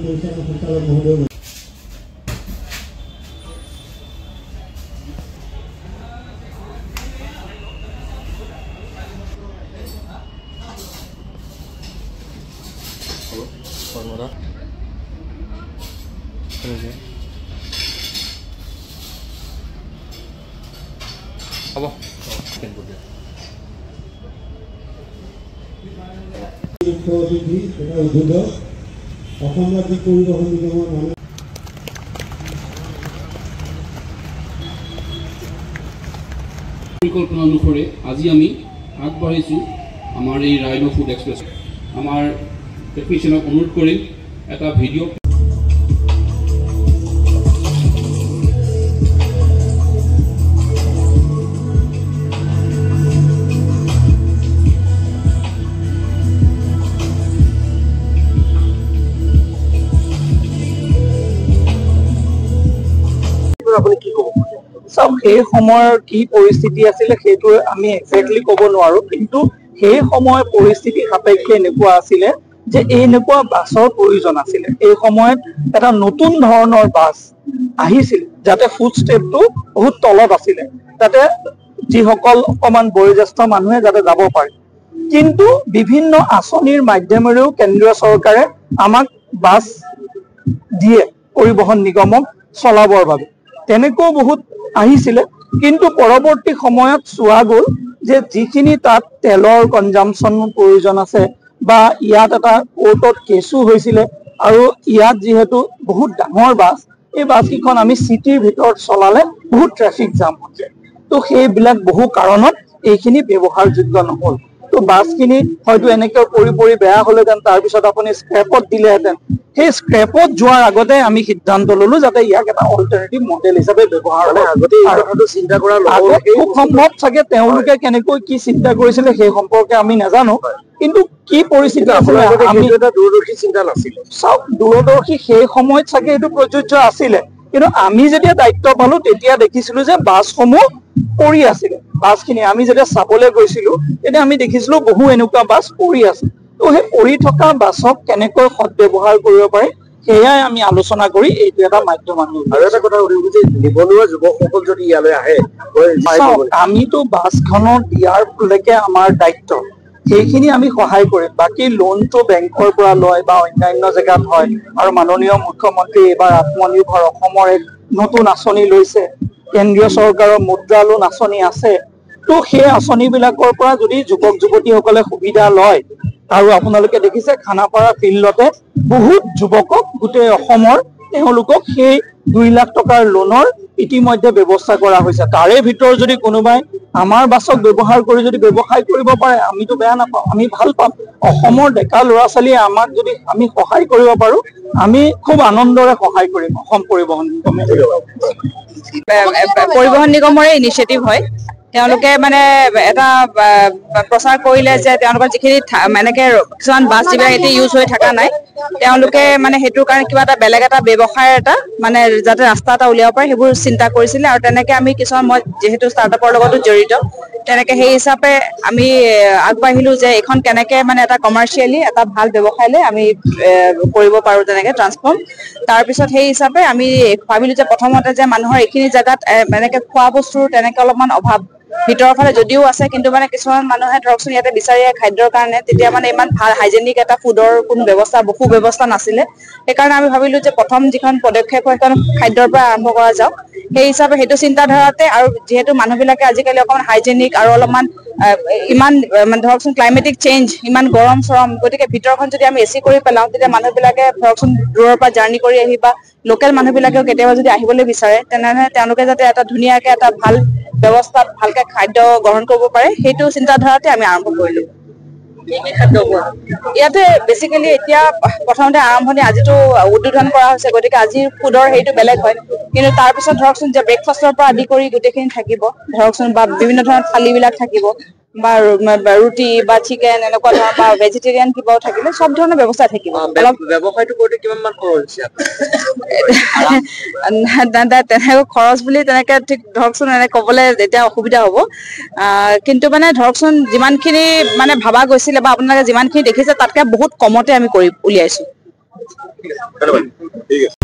পৰিচালনা সঞ্চালক মহোদয় মুখ্য অতিথি তথা উদ্বোধক অসম ৰাজ্যিক পৰিবহণ নিগমৰ পৰিকল্পনা অনুসৰি আজি আমি আগবাঢ়িছোঁ আমাৰ এই ৰাইনো ফুড এক্সপ্ৰেছ আমাৰ টেকনিচিয়ানক অনুৰোধ কৰিম এটা ভিডিঅ' সেই সময়ৰ কি পৰিস্থিতি আছিল সেইটো আমি এক্সাক্টলি ক'ব নোৱাৰো, কিন্তু সেই সময়ৰ পৰিস্থিতি সাপেক্ষে এনেকুৱা আছিলে যে এনেকুৱা বাছৰ প্ৰয়োজন আছিলে। এই সময়ত এটা নতুন ধৰণৰ বাছ আহিছিল যাতে ফুড ষ্টেপটো বহুত তলত আছিলে, যাতে যিসকল অকমান বয়োজ্যেষ্ঠ মানুহে যাতে যাব পাৰে। কিন্তু বিভিন্ন আঁচনিৰ মাধ্যমেৰেও কেন্দ্ৰীয় চৰকাৰে আমাক বাছ দিয়ে পৰিবহণ নিগমক চলাবৰ বাবে, তেনেকৈ বহুত আহিছিলে। কিন্তু পৰৱৰ্তী সময়ত চোৱা গ'ল যে যিখিনি তাত তেলৰ কনজামশ্যন প্ৰয়োজন আছে বা ইয়াত এটা কোৰ্টত কেছো হৈছিলে, আৰু ইয়াত যিহেতু বহুত ডাঙৰ বাছ, এই বাছকেইখন আমি চিটিৰ ভিতৰত চলালে বহুত ট্ৰেফিক জাম হৈছে, তো সেইবিলাক বহু কাৰণত এইখিনি ব্যৱহাৰযোগ্য নহ'ল। তো বাছখিনি হয়তো এনেকৈ পৰি পৰি বেয়া হ'লেহেঁতেন, তাৰপিছত আপুনি স্ক্ৰেপত দিলেহেঁতেন। সেই স্ক্ৰেপত যোৱাৰ আগতে আমি সিদ্ধান্ত ললো যাতে ইয়াক এটা অল্টাৰনেটিভ মডেল হিচাপে ব্যৱহাৰ খুব সম্ভৱ চাগে তেওঁলোকে কেনেকৈ কি চিন্তা কৰিছিলে সেই সম্পৰ্কে আমি নাজানো, কিন্তু কি পৰিস্থিতি আছিলে আমি এটা দূৰদৰ্শী চিন্তা নাছিলে। চাওক, দূৰদৰ্শী সেই সময়ত চাগে এইটো প্ৰযোজ্য আছিলে, কিন্তু আমি যেতিয়া দায়িত্ব পালো তেতিয়া দেখিছিলো যে বাছসমূহ পৰি আছিলে। বাছখিনি আমি যেতিয়া চাবলৈ গৈছিলো তেতিয়া আমি দেখিছিলো বহু এনেকুৱা বাছ পৰি আছে। তো সেই পৰি থকা বাছক কেনেকৈ সদব্যৱহাৰ কৰিব পাৰে সেয়াই আমি আলোচনা কৰি এইটো এটা মাধ্যম আনিলো। আৰু এটা কথা সুধিব যে নিবনুৱা যুৱকসকল যদি ইয়ালৈ আহে, আমিতো বাছখনত দিয়াৰলৈকে আমাৰ দায়িত্ব, সেইখিনি আমি সহায় কৰিম। বাকী লোনটো বেংকৰ পৰা লয় বা অন্যান্য জেগাত হয়, আৰু মাননীয় মুখ্যমন্ত্ৰী এইবাৰ আত্মনিৰ্ভৰ অসমৰ এক নতুন আঁচনি লৈছে, কেন্দ্ৰীয় চৰকাৰৰ মুদ্ৰা লোন আঁচনি আছে। তো সেই আঁচনিবিলাকৰ পৰা যদি যুৱক যুৱতীসকলে সুবিধা লয়, আৰু আপোনালোকে দেখিছে খানাপাৰা ফিল্ডতে বহুত যুৱকক গোটেই অসমৰ তেওঁলোকক সেই 2 লাখ টকাৰ লোনৰ ইতিমধ্যে ব্যৱস্থা কৰা হৈছে। তাৰে ভিতৰত যদি কোনোবাই আমাৰ বাছক ব্যৱহাৰ কৰি যদি ব্যৱসায় কৰিব পাৰে আমিতো বেয়া নাপাওঁ, আমি ভাল পাম। অসমৰ ডেকা ল'ৰা ছোৱালীয়ে আমাক যদি আমি সহায় কৰিব পাৰো আমি খুব আনন্দৰে সহায় কৰিম। অসম পৰিবহণ নিগমে পৰিবহণ নিগমৰে ইনিচিয়েটিভ হয়। তেওঁলোকে মানে এটা প্ৰচাৰ কৰিলে যে তেওঁলোকৰ যিখিনি এনেকে কিছুমান বাছ যিবিলাক এতিয়া ইউজ হৈ থকা নাই, তেওঁলোকে মানে সেইটোৰ কাৰণে কিবা এটা বেলেগ এটা ব্যৱসায়ৰ এটা মানে যাতে ৰাস্তা এটা উলিয়াব পাৰে সেইবোৰ চিন্তা কৰিছিলে। আৰু তেনেকে আমি কিছুমান, মই যিহেতু ষ্টাৰ্টআপৰ লগতো জড়িত, তেনেকে সেই হিচাপে আমি আগবাঢ়িলো যে এইখন কেনেকে মানে এটা কমাৰ্চিয়েলি এটা ভাল ব্যৱসায়লৈ আমি কৰিব পাৰো তেনেকে ট্ৰান্সফৰ্ম। তাৰপিছত সেই হিচাপে আমি ভাবিলো যে প্ৰথমতে যে মানুহৰ এইখিনি জেগাত এনেকে খোৱা বস্তুৰ তেনেকে অলপমান অভাৱ ভিতৰৰ ফালে যদিও আছে, কিন্তু মানে কিছুমান মানুহে ধৰকচোন ইয়াতে বিচাৰি খাদ্যৰ কাৰণে, তেতিয়া মানে ইমান ভাল হাইজেনিক এটা ফুডৰ কোনো ব্যৱস্থা সুব্যৱস্থা নাছিলে। সেইকাৰণে আমি ভাবিলো যে প্ৰথম যিখন পদক্ষেপ হয় সেইখন খাদ্যৰ পৰা আৰম্ভ কৰা যাওক। সেই হিচাপে সেইটো চিন্তাধাৰাতে, আৰু যিহেতু মানুহবিলাকে আজিকালি অকমান হাইজেনিক আৰু অলপমান ইমান মানে ধৰকচোন ক্লাইমেটিক চেঞ্জ, ইমান গৰম চৰম, গতিকে ভিতৰখন যদি আমি এচি কৰি পেলাওঁ তেতিয়া মানুহবিলাকে ধৰকচোন দূৰৰ পৰা জাৰ্ণি কৰি আহি বা লোকেল মানুহবিলাকেও কেতিয়াবা যদি আহিবলৈ বিচাৰে তেনেহলে তেওঁলোকে যাতে এটা ধুনীয়াকে এটা ভাল ব্যৱস্থাত ভালকে খাদ্য গ্ৰহণ কৰিব পাৰে, সেইটো চিন্তাধাৰাতে আমি আৰম্ভ কৰিলো। ইয়াতে বেচিকেলি এতিয়া প্ৰথমতে আৰম্ভণি আজিতো উদ্বোধন কৰা হৈছে, গতিকে আজিৰ ফুডৰ সেইটো বেলেগ হয়। কিন্তু তাৰপিছত ধৰকচোন যে ব্ৰেকফাষ্টৰ পৰা আদি কৰি গোটেইখিনি থাকিব ধৰকচোন, বা বিভিন্ন ধৰণৰ থালিবিলাক থাকিব, বা ৰুটি বা চিকেন এনেকুৱা ধৰণৰ, বা ভেজিটেৰিয়ান কিবাও থাকিলে চব ধৰণৰ ব্যৱস্থা থাকিব। ব্যৱসায়টো কৰোঁতে কিমান মান খৰচ হৈছে? তেনেকে খৰচ বুলি তেনেকে ঠিক ধৰকচোন এনেকে ক'বলৈ এতিয়া অসুবিধা হ'ব। কিন্তু মানে ধৰকচোন যিমানখিনি মানে ভাবা গৈছিলে বা আপোনালোকে যিমানখিনি দেখিছে তাতকে বহুত কমতে আমি কৰি উলিয়াইছো। ধন্যবাদ। ঠিক আছে।